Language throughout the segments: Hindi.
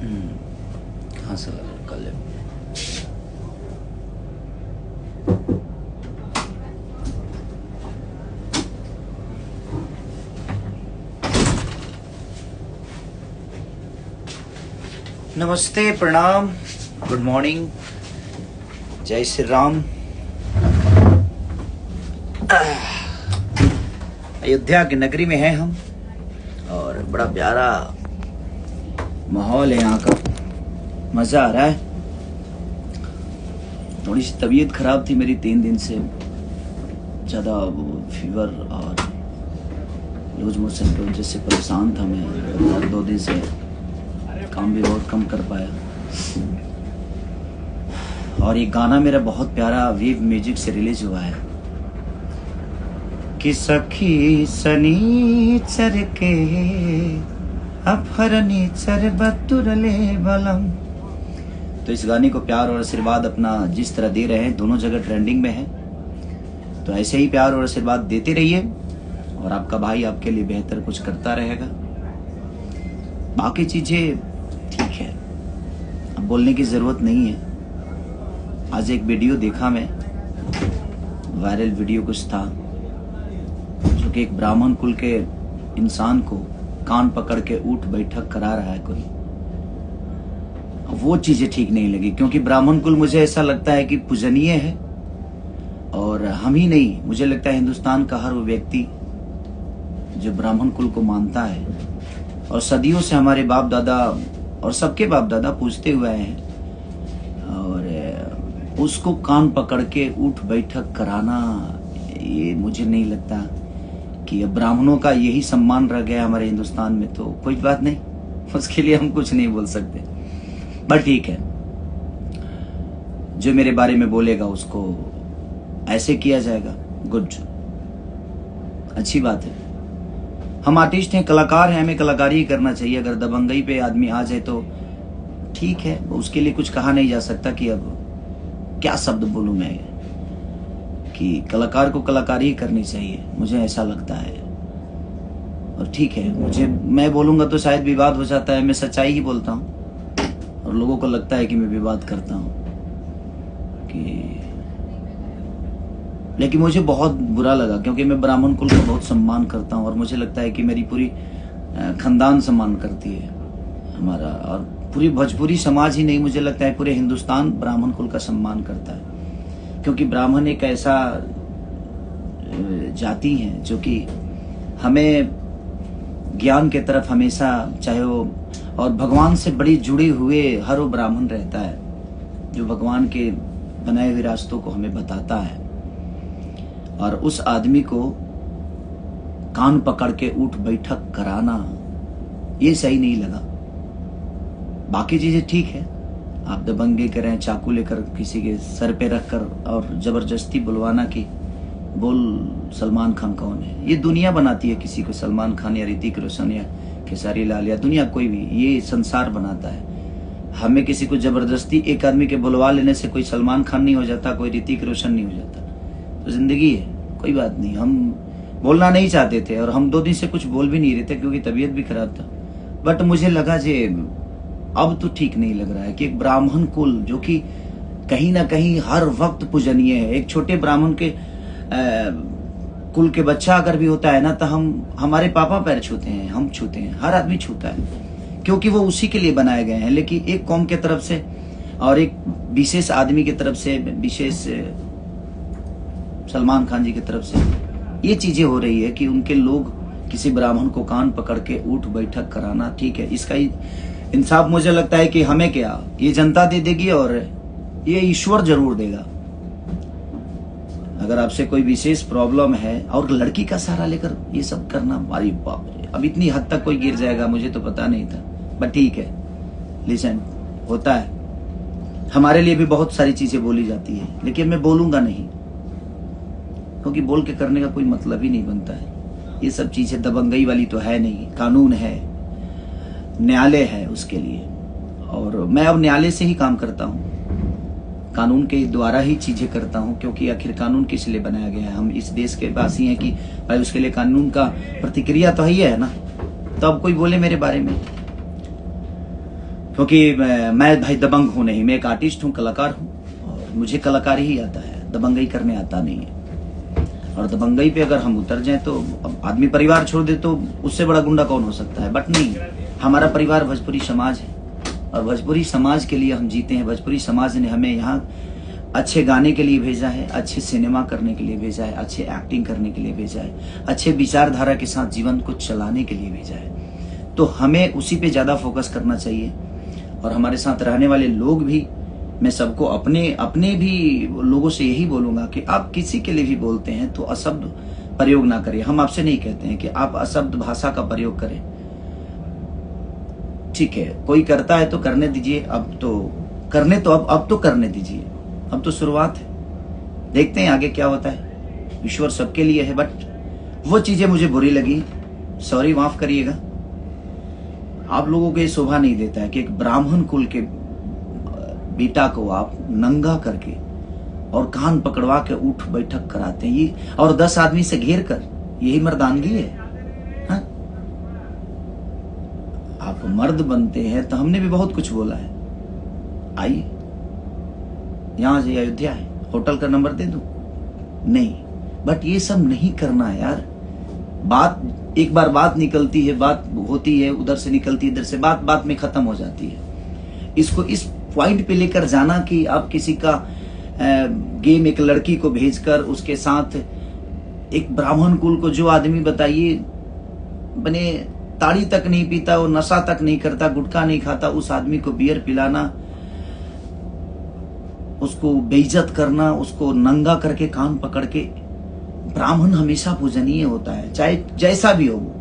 कहाँ से लगा कर ले। नमस्ते, प्रणाम, गुड मॉर्निंग, जय श्री राम। अयोध्या की नगरी में हैं हम और बड़ा प्यारा माहौल है यहाँ का, मज़ा आ रहा है। थोड़ी सी तबीयत खराब थी मेरी 3 दिन से, ज़्यादा फीवर और लूज मोशन की वजह से परेशान था मैं और 2 दिन से काम भी बहुत कम कर पाया। और ये गाना मेरा बहुत प्यारा वेव म्यूजिक से रिलीज हुआ है कि सखी सनीचर के अपहरणीचर बतुरले बलम। तो इस गाने को प्यार और आशीर्वाद अपना जिस तरह दे रहे हैं, दोनों जगह ट्रेंडिंग में है, तो ऐसे ही प्यार और आशीर्वाद देते रहिए और आपका भाई आपके लिए बेहतर कुछ करता रहेगा। बाकी चीजें ठीक है, अब बोलने की जरूरत नहीं है। आज एक वीडियो देखा मैं, वायरल वीडियो कुछ था जो कि एक ब्राह्मण कुल के इंसान को कान पकड़ के उठ बैठक करा रहा है कोई। वो चीजें ठीक नहीं लगी, क्योंकि ब्राह्मण कुल मुझे ऐसा लगता है कि पूजनीय है और हम ही नहीं, मुझे लगता है हिंदुस्तान का हर वो व्यक्ति जो ब्राह्मण कुल को मानता है और सदियों से हमारे बाप दादा और सबके बाप दादा पूछते हुए आए हैं, और उसको कान पकड़ के उठ बैठक कराना, ये मुझे नहीं लगता कि अब ब्राह्मणों का यही सम्मान रह गया हमारे हिंदुस्तान में। तो कोई बात नहीं, उसके लिए हम कुछ नहीं बोल सकते, बट ठीक है, जो मेरे बारे में बोलेगा उसको ऐसे किया जाएगा। गुड, अच्छी बात है। हम आर्टिस्ट हैं, कलाकार हैं, हमें कलाकारी ही करना चाहिए। अगर दबंगई पे आदमी आ जाए तो ठीक है, उसके लिए कुछ कहा नहीं जा सकता कि अब क्या शब्द बोलूं मैं, कि कलाकार को कलाकारी ही करनी चाहिए, मुझे ऐसा लगता है। और ठीक है, मैं बोलूंगा तो शायद विवाद हो जाता है, मैं सच्चाई ही बोलता हूँ और लोगों को लगता है कि मैं विवाद करता हूँ लेकिन मुझे बहुत बुरा लगा, क्योंकि मैं ब्राह्मण कुल का बहुत सम्मान करता हूँ और मुझे लगता है कि मेरी पूरी खानदान सम्मान करती है हमारा, और पूरी भोजपुरी समाज ही नहीं, मुझे लगता है पूरे हिंदुस्तान ब्राह्मण कुल का सम्मान करता है। क्योंकि ब्राह्मण एक ऐसा जाति है जो कि हमें ज्ञान के तरफ हमेशा, चाहे वो, और भगवान से बड़ी जुड़े हुए हर वो ब्राह्मण रहता है जो भगवान के बनाए हुए रास्तों को हमें बताता है, और उस आदमी को कान पकड़ के उठ बैठक कराना ये सही नहीं लगा। बाकी चीजें ठीक है, आप दबंगे करें, चाकू लेकर किसी के सर पे रखकर और जबरदस्ती बुलवाना कि बोल सलमान खान कौन है। ये दुनिया बनाती है किसी को, सलमान खान या ऋतिक रोशन या खेसारी लाल या दुनिया कोई भी, ये संसार बनाता है। हमें किसी को जबरदस्ती एक आदमी के बुलवा लेने से कोई सलमान खान नहीं हो जाता, कोई ऋतिक रोशन नहीं हो जाता। तो जिंदगी है, कोई बात नहीं। हम बोलना नहीं चाहते थे और हम 2 दिन से कुछ बोल भी नहीं रहे थे क्योंकि तबीयत भी खराब था, बट मुझे लगा जे अब तो ठीक नहीं लग रहा है कि एक ब्राह्मण कुल जो कि कहीं ना कहीं हर वक्त पूजनीय है, एक छोटे ब्राह्मण के कुल के बच्चा अगर भी होता है ना, तो हमारे पापा पैर छूते हैं, हम छूते हैं, हर आदमी छूता है, क्योंकि वो उसी के लिए बनाए गए हैं। लेकिन एक कौम के तरफ से और एक विशेष आदमी की तरफ से, विशेष सलमान खान जी की तरफ से ये चीजें हो रही है कि उनके लोग किसी ब्राह्मण को कान पकड़ के उठ बैठक कराना, ठीक है, इसका इंसाफ मुझे लगता है कि हमें क्या, ये जनता दे देगी और ये ईश्वर जरूर देगा। अगर आपसे कोई विशेष प्रॉब्लम है और लड़की का सहारा लेकर ये सब करना, अरे बाप रे, अब इतनी हद तक कोई गिर जाएगा मुझे तो पता नहीं था, बट ठीक है, लिसन, होता है। हमारे लिए भी बहुत सारी चीजें बोली जाती है, लेकिन मैं बोलूंगा नहीं, क्योंकि बोल के करने का कोई मतलब ही नहीं बनता है। ये सब चीजें दबंगई वाली तो है नहीं, कानून है, न्यायालय है उसके लिए, और मैं अब न्यायालय से ही काम करता हूँ, कानून के द्वारा ही चीजें करता हूँ, क्योंकि आखिर कानून किस लिए बनाया गया है। हम इस देश के वासी हैं कि भाई उसके लिए कानून का प्रतिक्रिया तो ही है ना। तो अब कोई बोले मेरे बारे में, क्योंकि मैं भाई दबंग हूं नहीं, मैं एक आर्टिस्ट हूं, कलाकार हूं, और मुझे कलाकारी ही आता है, दबंगई करने आता नहीं है। और दबंगई पे अगर हम उतर जाएं तो आदमी परिवार छोड़ दे तो उससे बड़ा गुंडा कौन हो सकता है। बट नहीं, हमारा परिवार भोजपुरी समाज है, और भोजपुरी समाज के लिए हम जीते हैं। भोजपुरी समाज ने हमें यहाँ अच्छे गाने के लिए भेजा है, अच्छे सिनेमा करने के लिए भेजा है, अच्छे एक्टिंग करने के लिए भेजा है, अच्छे विचारधारा के साथ जीवन को चलाने के लिए भेजा है। तो हमें उसी पे ज़्यादा फोकस करना चाहिए। और हमारे साथ रहने वाले लोग भी, मैं सबको अपने भी लोगों से यही बोलूंगा कि आप किसी के लिए भी बोलते हैं तो अशब्द प्रयोग ना करें। हम आपसे नहीं कहते हैं कि आप अशब्द भाषा का प्रयोग करें, ठीक है, कोई करता है तो करने दीजिए। अब तो करने दीजिए, अब तो शुरुआत है, देखते हैं आगे क्या होता है। ईश्वर सबके लिए है। बट वो चीजें मुझे बुरी लगी, सॉरी, माफ करिएगा। आप लोगों को ये शोभा नहीं देता है कि एक ब्राह्मण कुल के बेटा को आप नंगा करके और कान पकड़वा के उठ बैठक कराते हैं, ये और 10 आदमी से घेर कर, यही मर्दानगी है? हा? आप मर्द बनते हैं तो हमने भी बहुत कुछ बोला है। आइए, यहां से अयोध्या है, होटल का नंबर दे दूं? नहीं, बट ये सब नहीं करना है यार। बात एक बार बात निकलती है, बात होती है, उधर से निकलती है, इधर से, बात में खत्म हो जाती है। इसको इस पॉइंट पे लेकर जाना कि आप किसी का गेम, एक लड़की को भेजकर उसके साथ एक ब्राह्मण कुल को, जो आदमी बताइए बने ताड़ी तक नहीं पीता, वो नशा तक नहीं करता, गुटखा नहीं खाता, उस आदमी को बियर पिलाना, उसको बेइज्जत करना, उसको नंगा करके कान पकड़ के। ब्राह्मण हमेशा पूजनीय होता है, चाहे जैसा भी हो वो,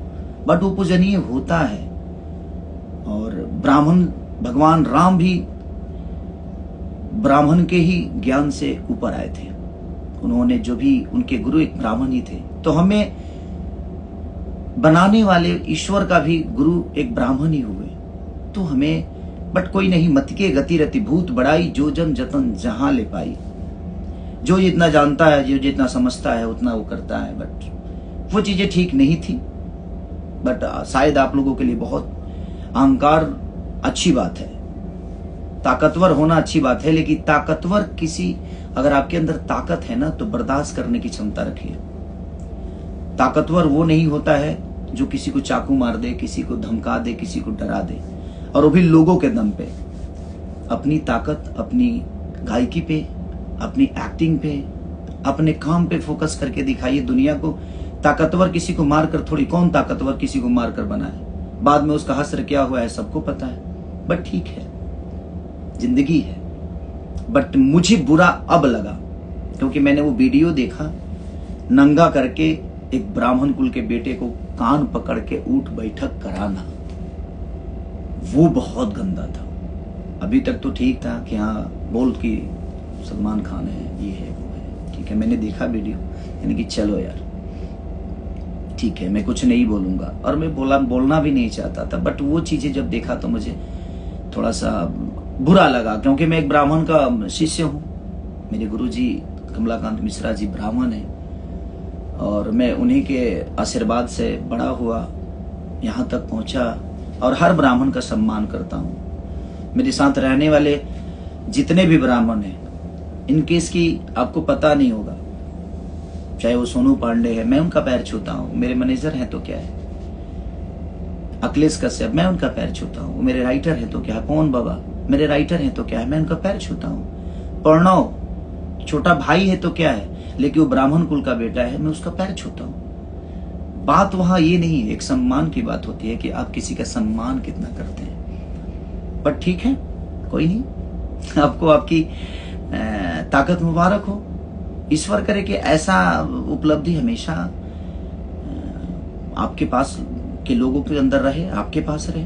बट वो पूजनीय होता है। और ब्राह्मण, भगवान राम भी ब्राह्मण के ही ज्ञान से ऊपर आए थे। उन्होंने जो भी, उनके गुरु एक ब्राह्मण ही थे। तो हमें बनाने वाले ईश्वर का भी गुरु एक ब्राह्मण ही हुए। तो हमें, बट कोई नहीं, मत के गति रति भूत बड़ाई, जो जन जतन जहां ले पाई। जो जितना जानता है, जो जितना समझता है, उतना वो करता है। बट वो चीजें ठीक नहीं थी। बट शायद आप लोगों के लिए बहुत अहंकार अच्छी बात है, ताकतवर होना अच्छी बात है, लेकिन ताकतवर किसी, अगर आपके अंदर ताकत है ना, तो बर्दाश्त करने की क्षमता रखिए। ताकतवर वो नहीं होता है जो किसी को चाकू मार दे, किसी को धमका दे, किसी को डरा दे, और वो भी लोगों के दम पे। अपनी ताकत अपनी गायकी पे, अपनी एक्टिंग पे, अपने काम पे फोकस करके दिखाइए दुनिया को। ताकतवर किसी को मारकर थोड़ी, कौन ताकतवर किसी को मारकर बनाए? बाद में उसका हश्र क्या हुआ है सबको पता है। बट ठीक है, जिंदगी है। बट मुझे बुरा अब लगा, क्योंकि मैंने वो वीडियो देखा, नंगा करके एक ब्राह्मण कुल के बेटे को कान पकड़ के उठ बैठक कराना, वो बहुत गंदा था। अभी तक तो ठीक था कि हाँ बोल कि सलमान खान है, ये है, वो है, ठीक है, मैंने देखा वीडियो, यानी कि चलो यार ठीक है, मैं कुछ नहीं बोलूंगा, और मैं बोलना भी नहीं चाहता था। बट वो चीजें जब देखा तो मुझे थोड़ा सा बुरा लगा, क्योंकि मैं एक ब्राह्मण का शिष्य हूँ। मेरे गुरुजी कमलाकांत मिश्रा जी ब्राह्मण हैं, और मैं उन्हीं के आशीर्वाद से बड़ा हुआ, यहाँ तक पहुँचा, और हर ब्राह्मण का सम्मान करता हूँ। मेरे साथ रहने वाले जितने भी ब्राह्मण हैं, इनके इसकी आपको पता नहीं होगा, चाहे वो सोनू पांडे है, मैं उनका पैर छूता हूँ। मेरे मैनेजर हैं तो क्या है, अखिलेश कश्यप, मैं उनका पैर छूता हूँ। मेरे राइटर हैं तो क्या है, पवन बाबा मेरे राइटर हैं तो क्या है, मैं उनका पैर छूता हूँ। प्रणव छोटा भाई है तो क्या है, लेकिन वो ब्राह्मण कुल का बेटा है, मैं उसका पैर छूता हूँ। बात वहां ये नहीं है, एक सम्मान की बात होती है कि आप किसी का सम्मान कितना करते हैं। पर ठीक है, कोई नहीं, आपको आपकी ताकत मुबारक हो। ईश्वर करे कि ऐसा उपलब्धि हमेशा आपके पास के लोगों के अंदर रहे, आपके पास रहे।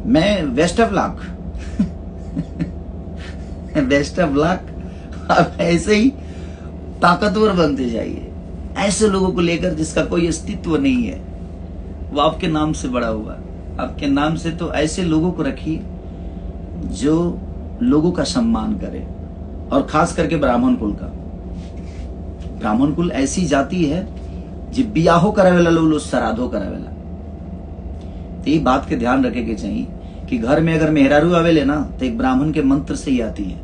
मैं best of luck best of luck. आप ऐसे ही ताकतवर बनते जाइए, ऐसे लोगों को लेकर जिसका कोई अस्तित्व नहीं है, वो आपके नाम से बड़ा हुआ, आपके नाम से। तो ऐसे लोगों को रखिए जो लोगों का सम्मान करे, और खास करके ब्राह्मण कुल का। ब्राह्मण कुल ऐसी जाति है जो बियाहो करावेला, लोग श्राद्धो करावेला। तो ये बात के ध्यान रखे के चाहिए कि घर में अगर मेहरारू आवेले ना तो एक ब्राह्मण के मंत्र से ही आती है,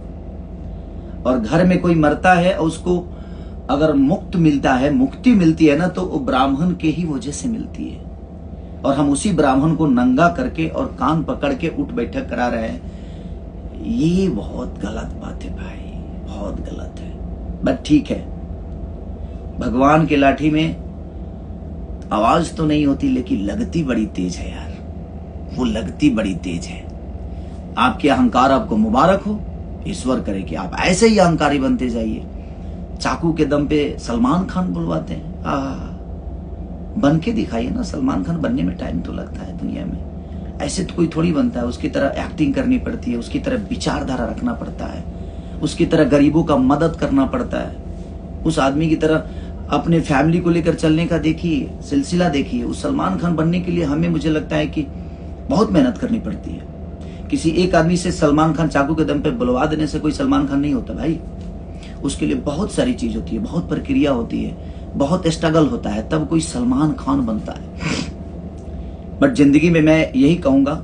और घर में कोई मरता है और उसको अगर मुक्त मिलता है, मुक्ति मिलती है ना, तो वो ब्राह्मण के ही वजह से मिलती है। और हम उसी ब्राह्मण को नंगा करके और कान पकड़ के उठ बैठक करा रहे हैं। ये बहुत गलत बात है भाई, बहुत गलत है। बट ठीक है, भगवान के लाठी में आवाज तो नहीं होती लेकिन लगती बड़ी तेज है यार, वो लगती बड़ी तेज है। आपके अहंकार आपको मुबारक हो, ईश्वर करे कि आप ऐसे ही अहंकारी बनते जाइए। चाकू के दम पे सलमान खान बुलवाते हैं, बन के दिखाइए ना। सलमान खान बनने में टाइम तो लगता है दुनिया में, ऐसे तो कोई थोड़ी बनता है। उसकी तरह एक्टिंग करनी पड़ती है, उसकी तरह विचारधारा रखना पड़ता है, उसकी तरह गरीबों का मदद करना पड़ता है, उस आदमी की तरह अपने फैमिली को लेकर चलने का देखिए, सिलसिला देखिए। उस सलमान खान बनने के लिए हमें, मुझे लगता है कि बहुत मेहनत करनी पड़ती है। किसी एक आदमी से सलमान खान चाकू के दम पे बुलवा देने से कोई सलमान खान नहीं होता भाई। उसके लिए बहुत सारी चीज होती है, बहुत प्रक्रिया होती है, बहुत स्ट्रगल होता है, तब कोई सलमान खान बनता है। बट जिंदगी में मैं यही कहूंगा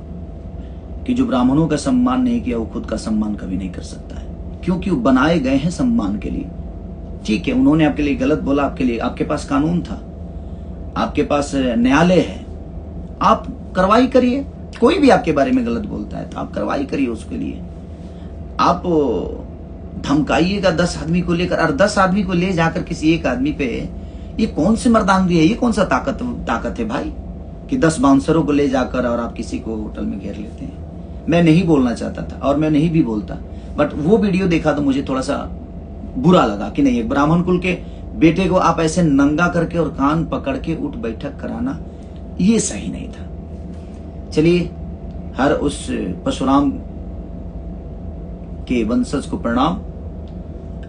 कि जो ब्राह्मणों का सम्मान नहीं किया वो खुद का सम्मान कभी नहीं कर सकता है, क्योंकि वो बनाए गए हैं सम्मान के लिए। ठीक है, उन्होंने आपके लिए गलत बोला, आपके लिए, आपके पास कानून था, आपके पास न्यायालय है, आप कार्रवाई करिए। कोई भी आपके बारे में गलत बोलता है तो आप कार्रवाई करिए उसके लिए। आप धमकाइएगा 10 आदमी को लेकर, और 10 आदमी को ले जाकर किसी एक आदमी पे, ये कौन सी मर्दानगी है, ये कौन सा ताकत है भाई कि 10 बाउंसरों को ले जाकर और आप किसी को होटल में घेर लेते हैं। मैं नहीं बोलना चाहता था और मैं नहीं भी बोलता, बट वो वीडियो देखा तो मुझे थोड़ा सा बुरा लगा कि नहीं, एक ब्राह्मण कुल के बेटे को आप ऐसे नंगा करके और कान पकड़ के उठ बैठक कराना, ये सही नहीं था। चलिए, हर उस परशुराम के वंशज को प्रणाम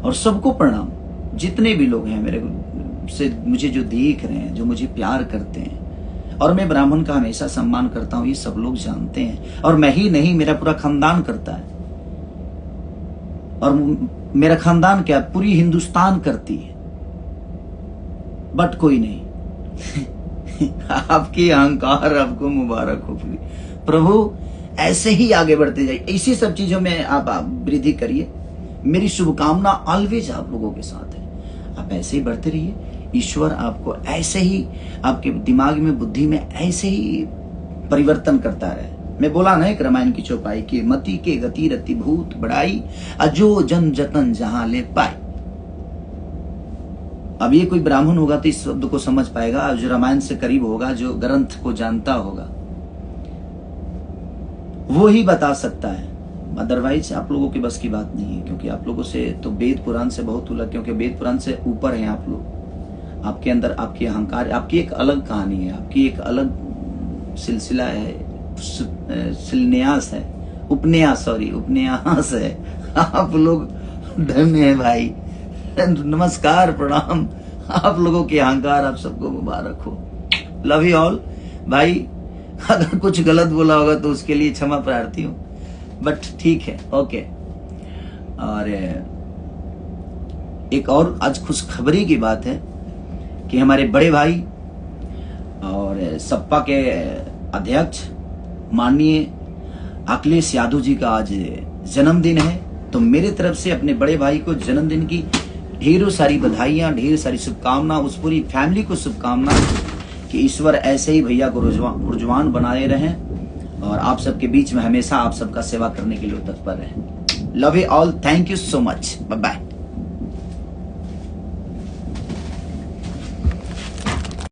और सबको प्रणाम, जितने भी लोग हैं मेरे से, मुझे जो देख रहे हैं, जो मुझे प्यार करते हैं। और मैं ब्राह्मण का हमेशा सम्मान करता हूं, ये सब लोग जानते हैं। और मैं ही नहीं, मेरा पूरा खानदान करता है। और मेरा खानदान क्या, पूरी हिंदुस्तान करती है। बट कोई नहीं आपकी अहंकार आपको मुबारक हो प्रभु, ऐसे ही आगे बढ़ते जाइए, इसी सब चीजों में आप वृद्धि करिए। मेरी शुभकामना ऑलवेज आप लोगों के साथ है। आप ऐसे ही बढ़ते रहिए, ईश्वर आपको ऐसे ही, आपके दिमाग में, बुद्धि में ऐसे ही परिवर्तन करता रहे। मैं बोला ना एक रामायण की चौपाई की, मति के गति रति भूत बढ़ाई, अजो जन जतन जहां ले पाई। अब ये कोई ब्राह्मण होगा तो इस शब्द को समझ पाएगा, जो रामायण से करीब होगा, जो ग्रंथ को जानता होगा, वो ही बता सकता है। अदरवाइज आप लोगों की बस की बात नहीं है, क्योंकि आप लोगों से तो वेद पुराण से बहुत अलग, क्योंकि वेद पुराण से ऊपर हैं आप लोग। आपके अंदर आपकी अहंकार, आपकी एक अलग कहानी है, आपकी एक अलग सिलसिला है, शिलन्यास है, उपन्यास है। आप लोग धन्य है भाई, नमस्कार, प्रणाम। आप लोगों के अहंकार आप सबको मुबारक हो। लव यू ऑल भाई। अगर कुछ गलत बोला होगा तो उसके लिए क्षमा प्रार्थी हूं, बट ठीक है, ओके। और एक और आज खुशखबरी की बात है कि हमारे बड़े भाई और सपा के अध्यक्ष माननीय अखिलेश यादव जी का आज जन्मदिन है। तो मेरे तरफ से अपने बड़े भाई को जन्मदिन की ढेरों सारी बधाइयां, ढेर सारी शुभकामना, उस पूरी फैमिली को शुभकामना कि ईश्वर ऐसे ही भैया को रुजवान बनाए रहें और आप सबके बीच में हमेशा आप सबका सेवा करने के लिए तत्पर रहें। Love you all, thank you so much, bye bye.